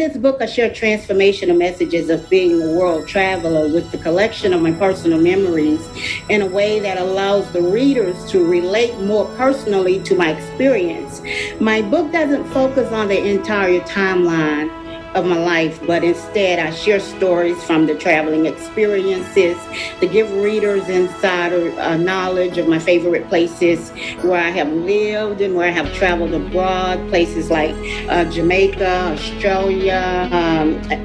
this book, I share transformational messages of being a world traveler with the collection of my personal memories in a way that allows the readers to relate more personally to my experience. My book doesn't focus on the entire timeline of my life, but instead I share stories from the traveling experiences to give readers insider knowledge of my favorite places where I have lived and where I have traveled abroad, places like Jamaica, Australia.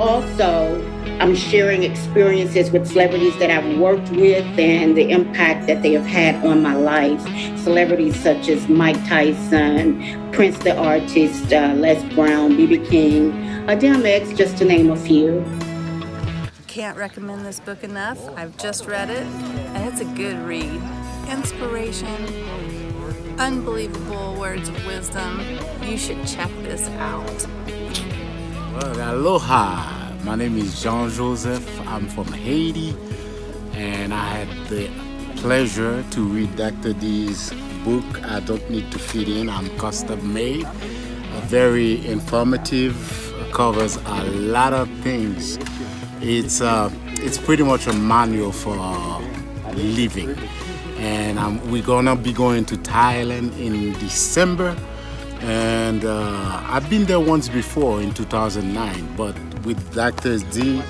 Also, I'm sharing experiences with celebrities that I've worked with and the impact that they have had on my life. Celebrities such as Mike Tyson, Prince the artist, Les Brown, B.B. King, DMX, just to name a few. Can't recommend this book enough. I've just read it, and it's a good read. Inspiration, unbelievable words of wisdom. You should check this out. Well, aloha. My name is Jean Joseph. I'm from Haiti, and I had the pleasure to read Dr. D's book, I Don't Need to Fit In. I'm custom made. Very informative, covers a lot of things. It's pretty much a manual for living. And we're gonna be going to Thailand in December. And I've been there once before in 2009, but with Dr. D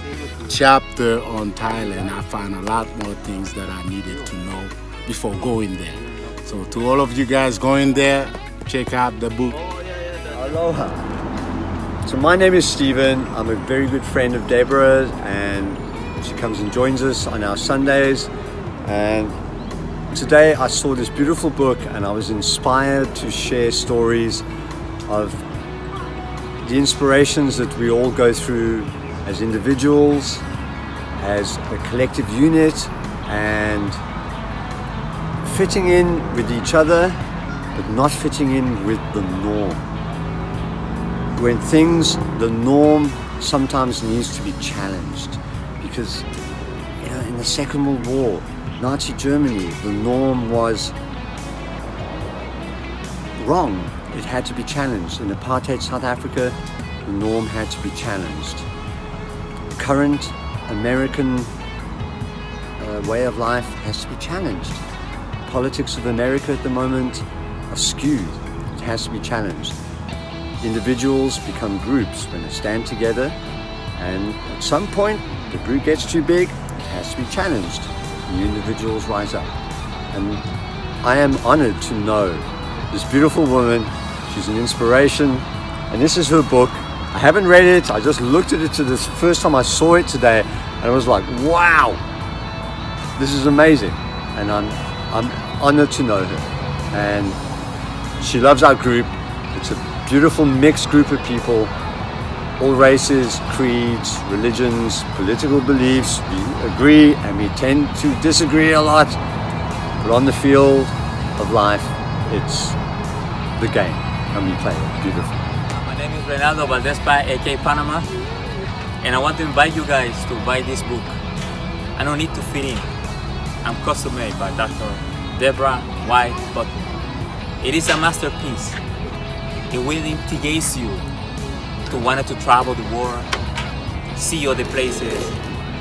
chapter on Thailand, I found a lot more things that I needed to know before going there. So to all of you guys going there, check out the book. Aloha. So my name is Stephen. I'm a very good friend of Debra's, and she comes and joins us on our Sundays. And today I saw this beautiful book and I was inspired to share stories of the inspirations that we all go through as individuals, as a collective unit, and fitting in with each other, but not fitting in with the norm. When the norm sometimes needs to be challenged, because in the Second World War, Nazi Germany, the norm was wrong. It had to be challenged. In apartheid South Africa, the norm had to be challenged. Current American way of life has to be challenged. Politics of America at the moment are skewed. It has to be challenged. Individuals become groups when they stand together, and at some point the group gets too big, it has to be challenged. New individuals rise up. And I am honored to know this beautiful woman. She's an inspiration, and this is her book. I haven't read it, I just looked at it this first time I saw it today, and I was like, wow, this is amazing. And I'm honored to know her. And she loves our group. It's a beautiful mixed group of people, all races, creeds, religions, political beliefs. We agree and we tend to disagree a lot, but on the field of life, it's the game, and we play it beautifully. My name is Reynaldo Valdespa, aka Panama, and I want to invite you guys to buy this book. I don't need to fit in. I'm custom made by Dr. Debra Butler. It is a masterpiece. It will instigate you to want to travel the world, see other places,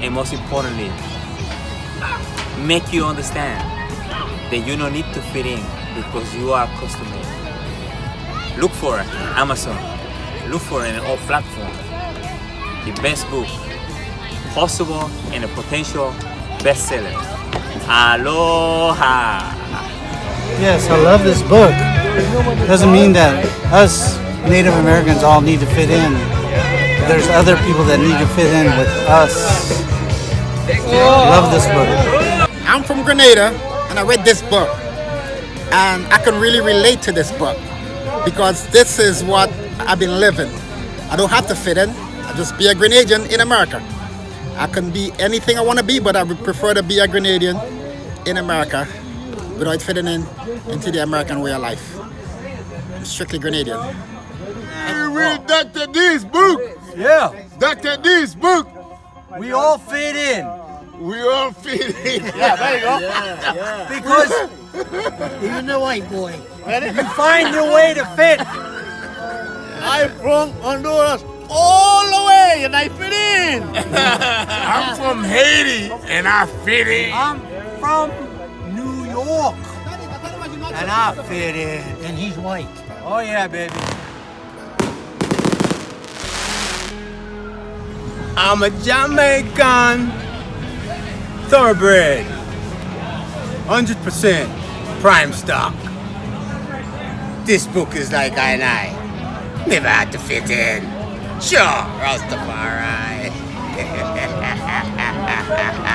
and most importantly, make you understand that you don't need to fit in because you are custom made. Look for it on Amazon. Look for it on all platforms. The best book possible and a potential bestseller. Aloha! Yes, I love this book. Doesn't mean that us Native Americans all need to fit in. There's other people that need to fit in with us. Love this book. I'm from Grenada, and I read this book, and I can really relate to this book because this is what I've been living. I don't have to fit in. I just be a Grenadian in America. I can be anything I want to be, but I would prefer to be a Grenadian in America without fitting in into the American way of life. I'm strictly Grenadian. You read Dr. D's book? Yeah. Dr. D's book. We all fit in. We all fit in. Yeah, there you go. Yeah. Because even the white boy, you find your way to fit. I'm from Honduras. All and I fit in. I'm from Haiti and I fit in. I'm from New York and I fit in. And he's white. Oh yeah, baby. I'm a Jamaican thoroughbred. 100% prime stock. This book is like I and I. Never had to fit in. Sure, Rastafari.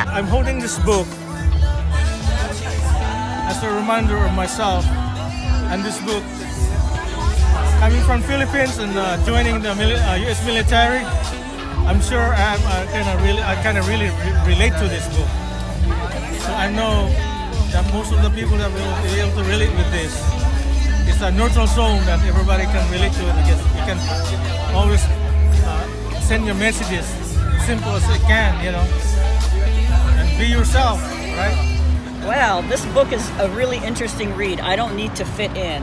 I'm holding this book as a reminder of myself. And this book, coming from Philippines and joining the U.S. military, I'm sure I kind of really relate to this book. So I know that most of the people that will be able to relate with this. It's a neutral zone that everybody can relate to it because you can always send your messages simple as it can, you know, and be yourself, right? Well, this book is a really interesting read. I don't need to fit in.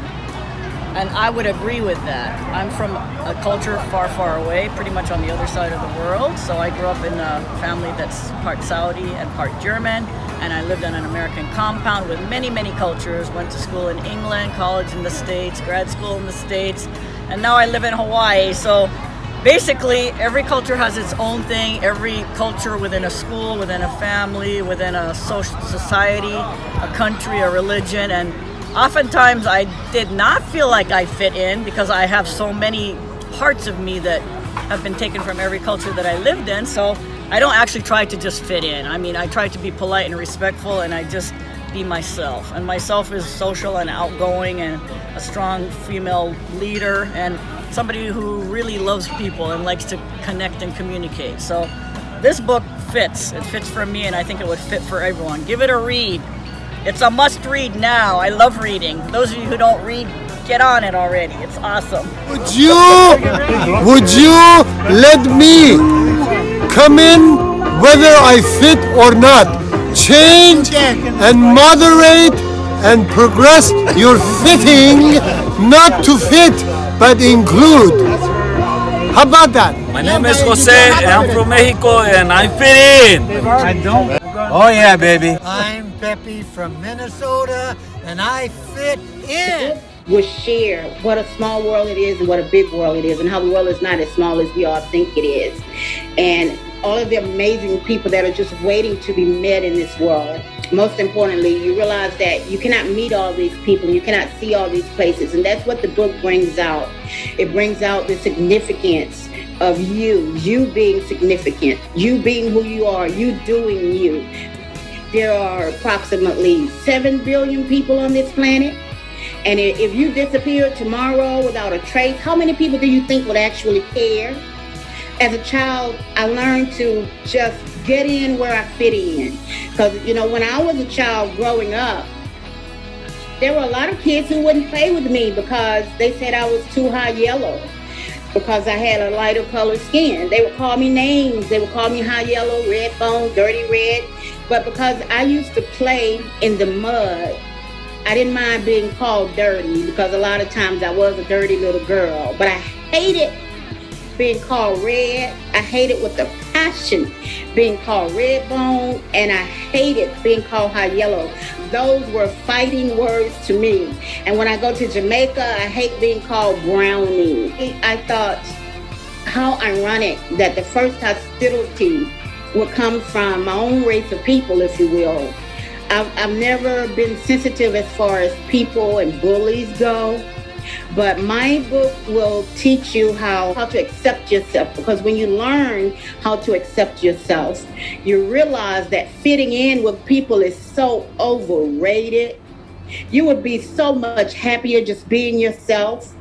And I would agree with that. I'm from a culture far, far away, pretty much on the other side of the world. So I grew up in a family that's part Saudi and part German. And I lived on an American compound with many, many cultures. Went to school in England, college in the States, grad school in the States. And now I live in Hawaii. So basically, every culture has its own thing. Every culture within a school, within a family, within a social society, a country, a religion. And oftentimes I did not feel like I fit in because I have so many parts of me that have been taken from every culture that I lived in. So I don't actually try to just fit in. I mean, I try to be polite and respectful, and I just be myself. And myself is social and outgoing and a strong female leader and somebody who really loves people and likes to connect and communicate. So this book fits. It fits for me, and I think it would fit for everyone. Give it a read. It's a must read now. I love reading. Those of you who don't read, get on it already. It's awesome. Would you let me come in whether I fit or not? Change and moderate and progress your fitting, not to fit, but include. How about that? My name is Jose, and I'm from Mexico, and I fit in. I don't. Oh yeah, baby. I'm Peppy from Minnesota, and I fit in. Will share what a small world it is and what a big world it is, and how the world is not as small as we all think it is. And all of the amazing people that are just waiting to be met in this world. Most importantly, you realize that you cannot meet all these people, you cannot see all these places, and that's what the book brings out. It brings out the significance of you being significant, you being who you are, you doing you. There are approximately 7 billion people on this planet, and if you disappear tomorrow without a trace, how many people do you think would actually care? As a child, I learned to just get in where I fit in. Because, you know, when I was a child growing up, there were a lot of kids who wouldn't play with me because they said I was too high yellow, because I had a lighter colored skin. They would call me names. They would call me high yellow, red bone, dirty red. But because I used to play in the mud, I didn't mind being called dirty, because a lot of times I was a dirty little girl. But I hated being called red. I hated with a passion being called red bone, and I hated being called high yellow. Those were fighting words to me. And when I go to Jamaica, I hate being called brownie. I thought, how ironic that the first hostility would come from my own race of people, if you will. I've never been sensitive as far as people and bullies go. But my book will teach you how to accept yourself, because when you learn how to accept yourself, you realize that fitting in with people is so overrated. You would be so much happier just being yourself,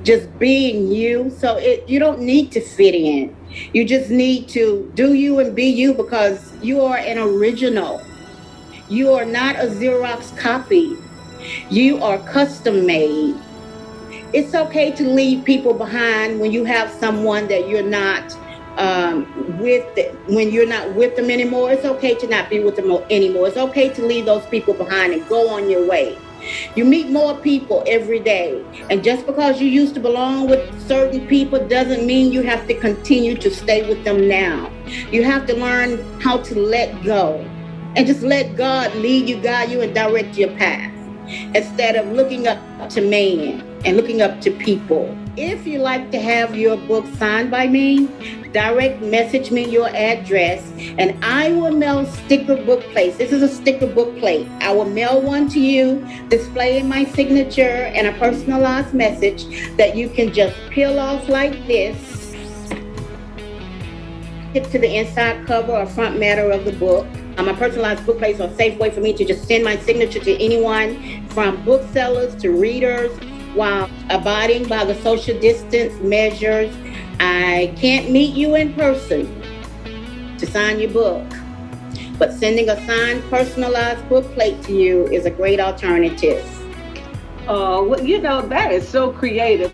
just being you. So you don't need to fit in. You just need to do you and be you, because you are an original. You are not a Xerox copy. You are custom made. It's okay to leave people behind when you have someone that you're not when you're not with them anymore. It's okay to not be with them anymore. It's okay to leave those people behind and go on your way. You meet more people every day. And just because you used to belong with certain people doesn't mean you have to continue to stay with them now. You have to learn how to let go and just let God lead you, guide you, and direct your path instead of looking up to man and looking up to people. If you like to have your book signed by me, direct message me your address and I will mail sticker book plates. This is a sticker book plate. I will mail one to you displaying my signature and a personalized message that you can just peel off like this. Get to the inside cover or front matter of the book. My personalized book plates are a safe way for me to just send my signature to anyone from booksellers to readers while abiding by the social distance measures. I can't meet you in person to sign your book, but sending a signed personalized book plate to you is a great alternative. Oh, well, that is so creative.